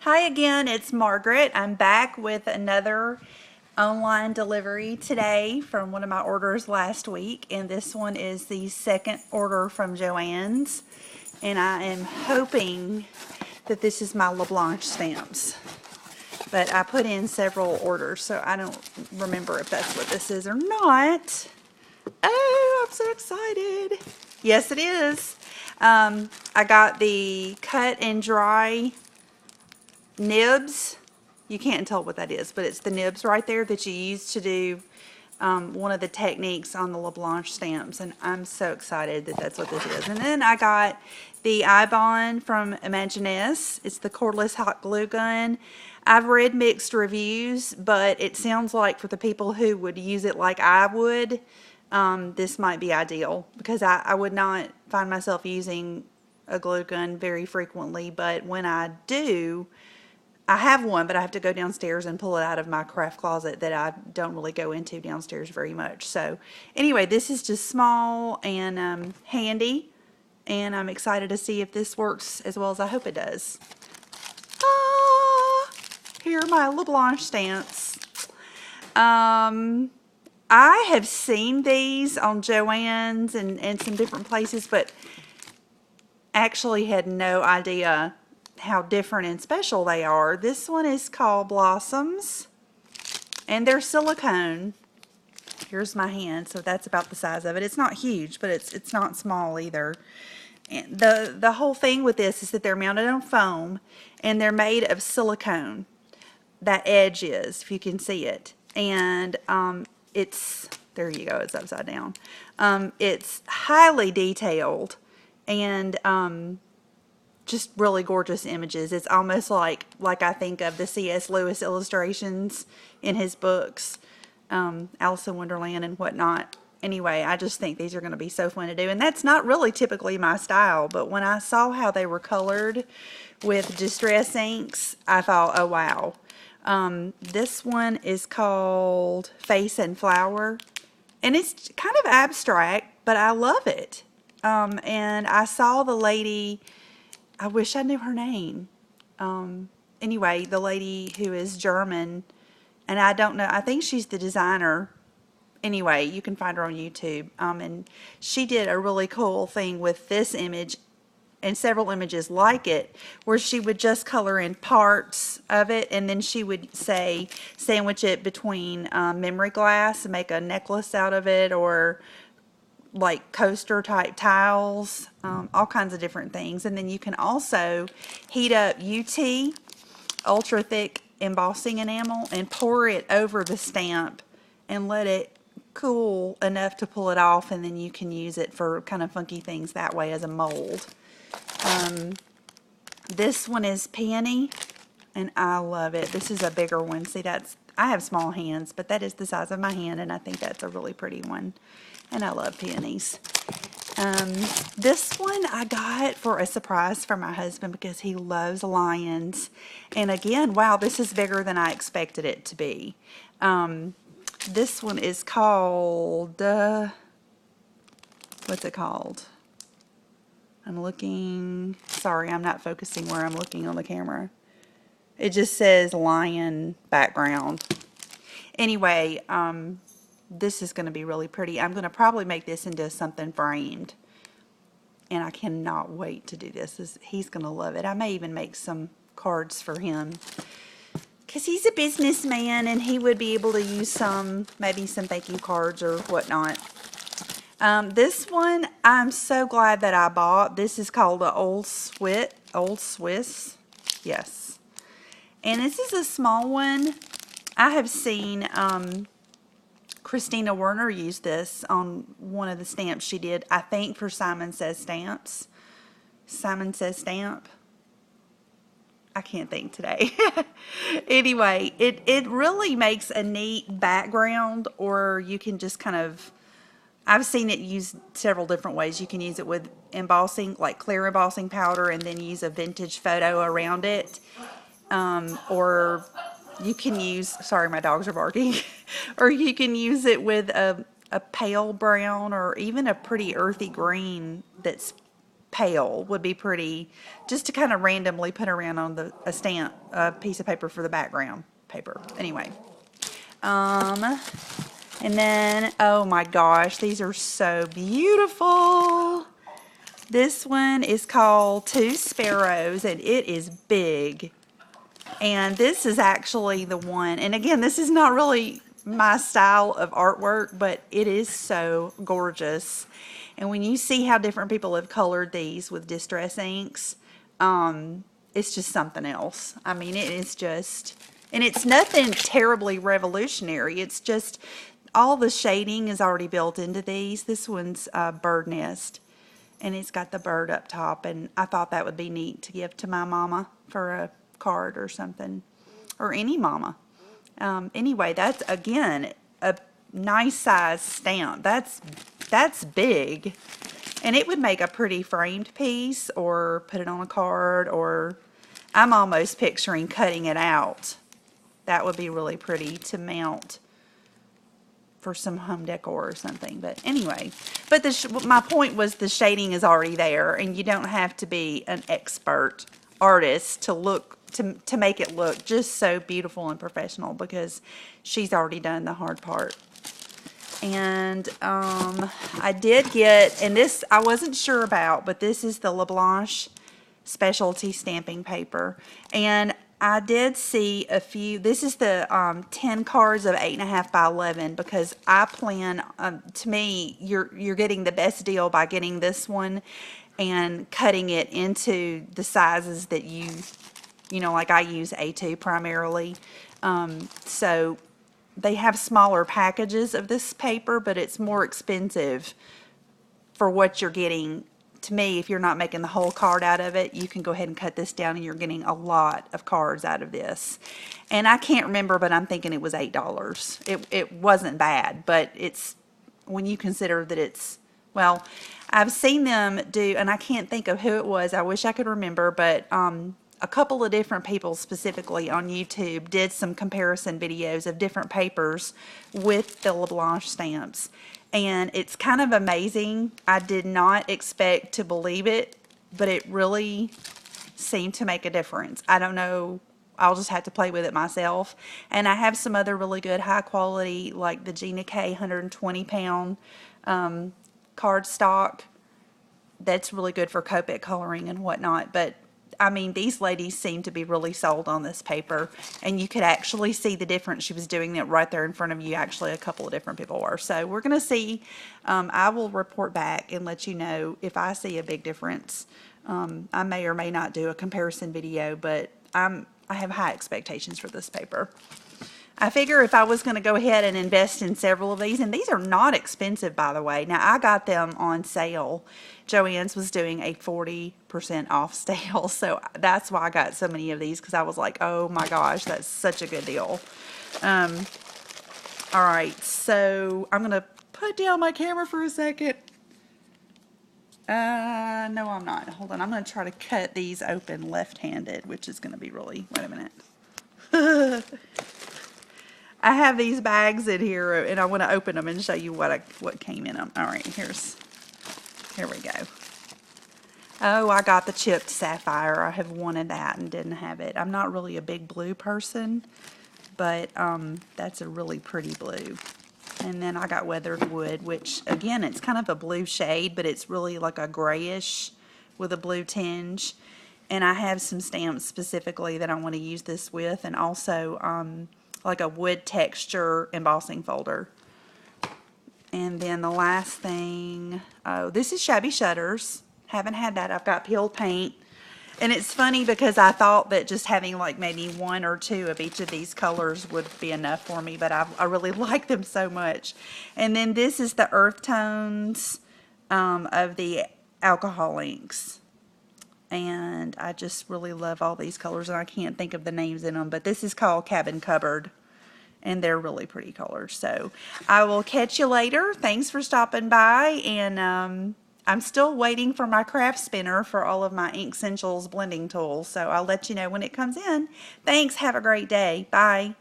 Hi again, it's Margaret. I'm back with another online delivery today from one of my orders last week, and this one is the second order from Joann's, and I am hoping that this is my Leblanc stamps. But I put in several orders, so I don't remember if that's what this is or not. Oh, I'm so excited. Yes, it is. I got the cut and dry nibs. You can't tell what that is, but it's the nibs right there that you use to do one of the techniques on the Leblanc stamps, and I'm so excited that that's what this is. And then I got the Ibon from Imaginess. It's the Cordless Hot Glue Gun. I've read mixed reviews, but it sounds like for the people who would use it like I would, this might be ideal, because I would not find myself using a glue gun very frequently, but when I do, I have one, but I have to go downstairs and pull it out of my craft closet that I don't really go into downstairs very much. So anyway, this is just small and handy, and I'm excited to see if this works as well as I hope it does. Ah, here are my Leblanc stamps. I have seen these on Joann's and some different places, but actually had no idea how different and special they are. This one is called Blossoms, and they're silicone. Here's my hand, so that's about the size of it. It's not huge, but it's not small either. And the whole thing with this is that they're mounted on foam, and they're made of silicone. That edge is, if you can see it, and it's, there you go, it's upside down. It's highly detailed and just really gorgeous images. It's almost like I think of the C.S. Lewis illustrations in his books, Alice in Wonderland and whatnot. Anyway, I just think these are going to be so fun to do, and that's not really typically my style, but when I saw how they were colored with distress inks, I thought, oh wow. This one is called Face and Flower, and it's kind of abstract, but I love it. And I saw the lady, I wish I knew her name. Anyway, the lady who is German, and I don't know, I think she's the designer. Anyway, you can find her on YouTube. And she did a really cool thing with this image and several images like it, where she would just color in parts of it, and then she would say sandwich it between memory glass and make a necklace out of it, or like coaster type tiles, all kinds of different things. And then you can also heat up UT, ultra thick embossing enamel, and pour it over the stamp and let it cool enough to pull it off, and then you can use it for kind of funky things that way as a mold. This one is Peony, and I love it. This is a bigger one. See, I have small hands, but that is the size of my hand, and I think that's a really pretty one. And I love peonies. This one I got for a surprise for my husband because he loves lions. And again, wow, this is bigger than I expected it to be. This one is called, what's it called? I'm looking, sorry, I'm not focusing where I'm looking on the camera. It just says lion background. Anyway, this is going to be really pretty. I'm going to probably make this into something framed. And I cannot wait to do this. He's going to love it. I may even make some cards for him, because he's a businessman and he would be able to use maybe some thank you cards or whatnot. This one I'm so glad that I bought. This is called the Old Swiss. Yes. And this is a small one. I have seen Christina Werner use this on one of the stamps she did, I think for Simon Says Stamps. Simon Says Stamp. I can't think today. Anyway, it really makes a neat background, or you can just kind of, I've seen it used several different ways. You can use it with embossing, like clear embossing powder, and then use a vintage photo around it. Or you can use, sorry, my dogs are barking, or you can use it with a pale brown or even a pretty earthy green that's pale would be pretty, just to kind of randomly put around on a piece of paper for the background paper. Anyway, and then, oh my gosh, these are so beautiful. This one is called Two Sparrows, and it is big. And this is actually the one, and again, this is not really my style of artwork, but it is so gorgeous. And when you see how different people have colored these with distress inks, it's just something else. I mean, it is just, and it's nothing terribly revolutionary. It's just all the shading is already built into these. This one's a bird nest, and it's got the bird up top, and I thought that would be neat to give to my mama for a card or something, or any mama. Anyway, that's again a nice size stamp. That's big, and it would make a pretty framed piece, or put it on a card, or I'm almost picturing cutting it out. That would be really pretty to mount for some home decor or something. But anyway, but my point was the shading is already there, and you don't have to be an expert artist to make it look just so beautiful and professional, because she's already done the hard part. And I did get, and this I wasn't sure about, but this is the LeBlanc specialty stamping paper, and I did see a few. This is the 10 cards of 8.5 by 11, because I plan, to me, you're getting the best deal by getting this one and cutting it into the sizes that you know, like I use A2 primarily. So they have smaller packages of this paper, but it's more expensive for what you're getting. To me, if you're not making the whole card out of it, you can go ahead and cut this down, and you're getting a lot of cards out of this. And I can't remember, but I'm thinking it was $8. It wasn't bad, but it's, when you consider that it's, well, I've seen them do, and I can't think of who it was. I wish I could remember, but a couple of different people specifically on YouTube did some comparison videos of different papers with the LeBlanc stamps. And it's kind of amazing. I did not expect to believe it, but it really seemed to make a difference. I don't know. I'll just have to play with it myself. And I have some other really good high quality, like the Gina K 120 pound cardstock. That's really good for Copic coloring and whatnot. But I mean, these ladies seem to be really sold on this paper, and you could actually see the difference. She was doing it right there in front of you. Actually, a couple of different people were. So we're going to see. I will report back and let you know if I see a big difference. I may or may not do a comparison video, but I have high expectations for this paper. I figure if I was going to go ahead and invest in several of these, and these are not expensive, by the way. Now, I got them on sale. Joann's was doing a 40% off sale, so that's why I got so many of these, because I was like, oh my gosh, that's such a good deal. All right, so I'm going to put down my camera for a second. No, I'm not. Hold on. I'm going to try to cut these open left-handed, which is going to be really, wait a minute. I have these bags in here, and I want to open them and show you what came in them. All right, here we go. Oh, I got the chipped Sapphire. I have wanted that and didn't have it. I'm not really a big blue person, but that's a really pretty blue. And then I got Weatherwood, which, again, it's kind of a blue shade, but it's really like a grayish with a blue tinge. And I have some stamps specifically that I want to use this with, and also like a wood texture embossing folder. And then the last thing, oh, this is Shabby Shutters. Haven't had that. I've got peeled paint. And it's funny because I thought that just having like maybe one or two of each of these colors would be enough for me, but I really like them so much. And then this is the earth tones of the alcohol inks. And I just really love all these colors, and I can't think of the names in them, but this is called Cabin Cupboard, and they're really pretty colors. So I will catch you later. Thanks for stopping by, and I'm still waiting for my craft spinner for all of my Ink Essentials blending tools, so I'll let you know when it comes in. Thanks. Have a great day. Bye.